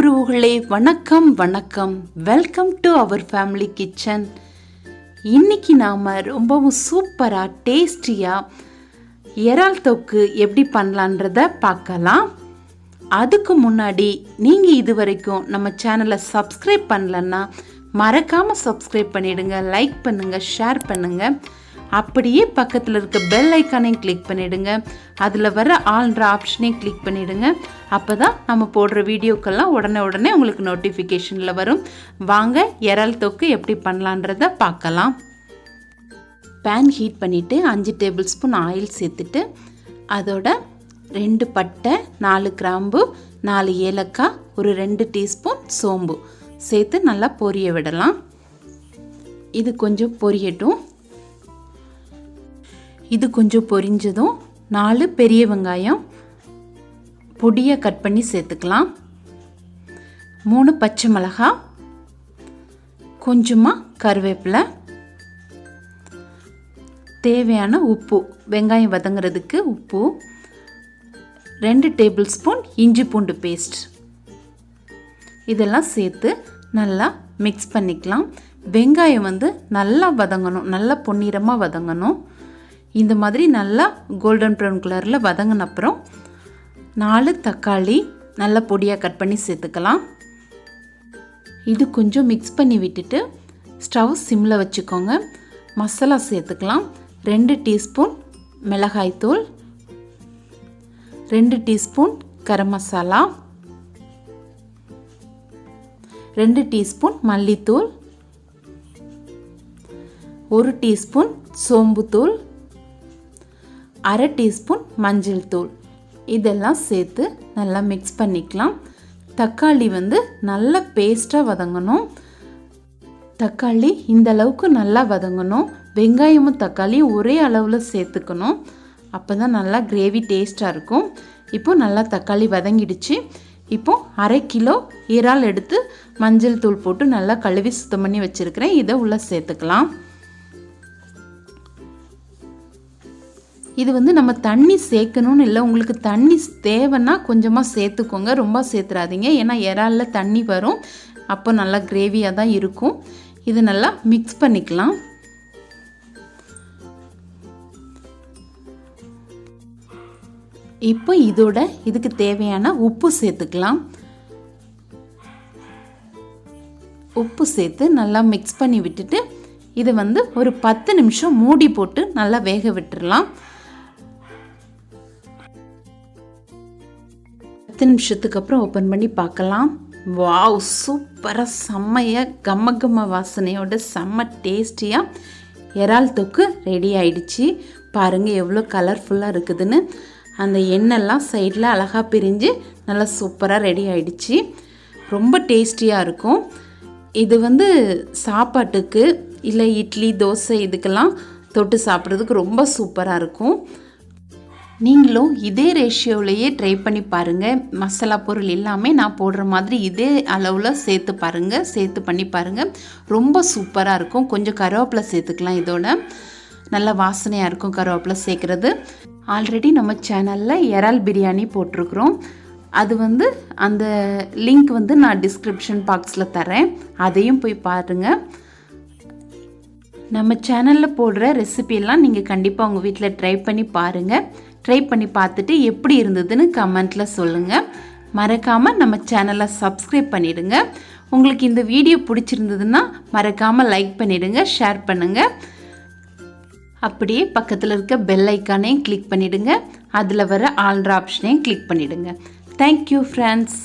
உறவுகளே வணக்கம் வணக்கம். Welcome to our family kitchen. இன்னைக்கு நாம் ரொம்பவும் சூப்பராக டேஸ்டியாக இறால் தொக்கு எப்படி பண்ணலான்றத பார்க்கலாம். அதுக்கு முன்னாடி நீங்கள் இது வரைக்கும் நம்ம சேனலை சப்ஸ்கிரைப் பண்ணலன்னா மறக்காமல் சப்ஸ்கிரைப் பண்ணிவிடுங்க, லைக் பண்ணுங்கள், ஷேர் பண்ணுங்கள். அப்படியே பக்கத்தில் இருக்க பெல் ஐக்கானையும் கிளிக் பண்ணிவிடுங்க. அதில் வர ஆல்ன்ற ஆப்ஷனையும் கிளிக் பண்ணிவிடுங்க. அப்போ தான் நம்ம போடுற வீடியோக்கெல்லாம் உடனே உங்களுக்கு நோட்டிஃபிகேஷனில் வரும். வாங்க இறால் தொக்கு எப்படி பண்ணலான்றதை பார்க்கலாம். பேன் ஹீட் பண்ணிவிட்டு 5 டேபிள் ஸ்பூன் ஆயில் சேர்த்துட்டு அதோட 2 பட்டை, 4 கிராம்பு, 4 ஏலக்காய், ஒரு 2 டீஸ்பூன் சோம்பு சேர்த்து நல்லா பொரிய விடலாம். இது கொஞ்சம் பொரியட்டும். இது கொஞ்சம் பொரிஞ்சதும் 4 பெரிய வெங்காயம் பொடியாக கட் பண்ணி சேர்த்துக்கலாம். 3 பச்சை மிளகாய், கொஞ்சமாக கருவேப்பிலை, தேவையான உப்பு, வெங்காயம் வதங்கிறதுக்கு உப்பு, 2 டேபிள் ஸ்பூன் இஞ்சி பூண்டு பேஸ்ட், இதெல்லாம் சேர்த்து நல்லா மிக்ஸ் பண்ணிக்கலாம். வெங்காயம் நல்லா வதங்கணும், நல்லா பொன்னிறமாக வதங்கணும். இந்த மாதிரி நல்லா கோல்டன் ப்ரௌன் கலரில் வதங்கின அப்புறம் 4 தக்காளி நல்லா பொடியாக கட் பண்ணி சேர்த்துக்கலாம். இது கொஞ்சம் மிக்ஸ் பண்ணி விட்டுட்டு ஸ்டவ் சிம்மில் வச்சுக்கோங்க. மசாலா சேர்த்துக்கலாம். 2 டீஸ்பூன் மிளகாய்த்தூள், 2 டீஸ்பூன் கரம் மசாலா, 2 டீஸ்பூன் மல்லித்தூள், 1 டீஸ்பூன் சோம்புத்தூள், 1/2 டீஸ்பூன் மஞ்சள் தூள், இதெல்லாம் சேர்த்து நல்லா மிக்ஸ் பண்ணிக்கலாம். தக்காளி நல்லா பேஸ்ட்டாக வதங்கணும். தக்காளி இந்த அளவுக்கு நல்லா வதங்கணும். வெங்காயமும் தக்காளியும் ஒரே அளவில் சேர்த்துக்கணும். அப்போ தான் நல்லா கிரேவி டேஸ்ட்டாக இருக்கும். இப்போது நல்லா தக்காளி வதங்கிடுச்சு. இப்போது 1/2 கிலோ இறால் எடுத்து மஞ்சள் தூள் போட்டு நல்லா கழுவி சுத்தம் பண்ணி வச்சுருக்கிறேன். இதை உள்ளே சேர்த்துக்கலாம். இது நம்ம தண்ணி சேர்க்கணும்னு இல்லை, உங்களுக்கு தண்ணி தேவைன்னா கொஞ்சமாக சேர்த்துக்கோங்க, ரொம்ப சேர்த்துறாதீங்க. ஏன்னா இறாலில் தண்ணி வரும், அப்போ நல்லா கிரேவியாக தான் இருக்கும். இது நல்லா மிக்ஸ் பண்ணிக்கலாம். இப்போ இதோட இதுக்கு தேவையான உப்பு சேர்த்துக்கலாம். உப்பு சேர்த்து நல்லா மிக்ஸ் பண்ணி விட்டுட்டு இதை ஒரு 10 நிமிஷம் மூடி போட்டு நல்லா வேக விட்டுடலாம். 10 நிமிஷத்துக்கு அப்புறம் ஓப்பன் பண்ணி பார்க்கலாம். வாவ், சூப்பராக செம்மையாக கம்ம வாசனையோட செம்ம டேஸ்டியாக இறால் தொக்கு ரெடி ஆயிடுச்சு. பாருங்கள் எவ்வளோ கலர்ஃபுல்லாக இருக்குதுன்னு. அந்த எண்ணெய்லாம் சைடில் அழகாக பிரிஞ்சு நல்லா சூப்பராக ரெடி ஆயிடுச்சு. ரொம்ப டேஸ்டியாக இருக்கும். இது சாப்பாட்டுக்கு இல்லை இட்லி, தோசை இதுக்கெல்லாம் தொட்டு சாப்பிட்றதுக்கு ரொம்ப சூப்பராக இருக்கும். நீங்களும் இதே ரேஷியோவிலையே ட்ரை பண்ணி பாருங்கள். மசாலா பொருள் எல்லாமே நான் போடுற மாதிரி இதே அளவில் சேர்த்து பாருங்கள், சேர்த்து பண்ணி பாருங்கள். ரொம்ப சூப்பராக இருக்கும். கொஞ்சம் கருவேப்பிலை சேர்த்துக்கலாம். இதோட நல்ல வாசனையாக இருக்கும் கருவேப்பிலை சேர்க்குறது. ஆல்ரெடி நம்ம சேனலில் இறால் பிரியாணி போட்டிருக்கிறோம். அது அந்த லிங்க் நான் டிஸ்கிரிப்ஷன் பாக்ஸில் தரேன், அதையும் போய் பாருங்கள். நம்ம சேனலில் போடுற ரெசிபியெல்லாம் நீங்கள் கண்டிப்பாக உங்கள் வீட்டில் ட்ரை பண்ணி பாருங்கள். ட்ரை பண்ணி பார்த்துட்டு எப்படி இருந்ததுன்னு கமெண்ட்டில் சொல்லுங்கள். மறக்காமல் நம்ம சேனலை சப்ஸ்கிரைப் பண்ணிவிடுங்க. உங்களுக்கு இந்த வீடியோ பிடிச்சிருந்ததுன்னா மறக்காமல் லைக் பண்ணிவிடுங்க, ஷேர் பண்ணுங்கள். அப்படியே பக்கத்தில் இருக்க பெல் ஐக்கானையும் கிளிக் பண்ணிவிடுங்க. அதில் வர ஆல்ன்ற ஆப்ஷனையும் கிளிக் பண்ணிவிடுங்க. Thank you friends.